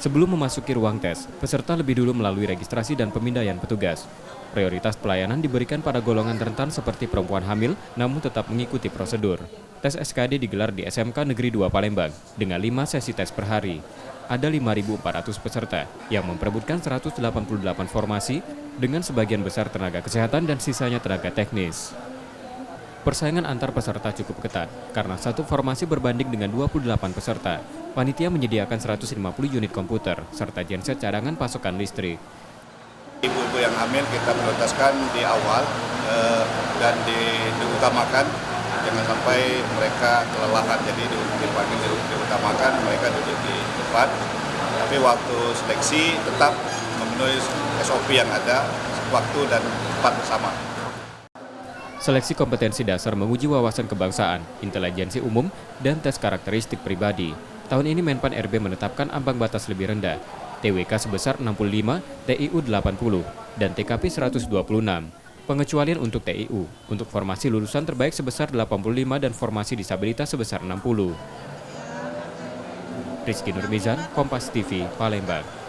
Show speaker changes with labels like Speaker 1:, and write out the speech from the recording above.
Speaker 1: Sebelum memasuki ruang tes, peserta lebih dulu melalui registrasi dan pemindaian petugas. Prioritas pelayanan diberikan pada golongan rentan seperti perempuan hamil, namun tetap mengikuti prosedur. Tes SKD digelar di SMK Negeri 2 Palembang dengan 5 sesi tes per hari. Ada 5.400 peserta yang memperebutkan 188 formasi dengan sebagian besar tenaga kesehatan dan sisanya tenaga teknis. Persaingan antar peserta cukup ketat karena satu formasi berbanding dengan 28 peserta. Panitia menyediakan 150 unit komputer serta genset cadangan pasokan listrik.
Speaker 2: Ibu-ibu yang hamil kita prioritaskan di awal dan diutamakan, jangan sampai mereka kelelahan. Jadi diutamakan mereka duduk di depan. Tapi waktu seleksi tetap memenuhi SOP yang ada, waktu dan tempat sama.
Speaker 1: Seleksi kompetensi dasar menguji wawasan kebangsaan, intelijensi umum, dan tes karakteristik pribadi. Tahun ini Menpan RB menetapkan ambang batas lebih rendah, TWK sebesar 65, TIU 80, dan TKP 126. Pengecualian untuk TIU, untuk formasi lulusan terbaik sebesar 85 dan formasi disabilitas sebesar 60. Rizky Nurmizan, Kompas TV, Palembang.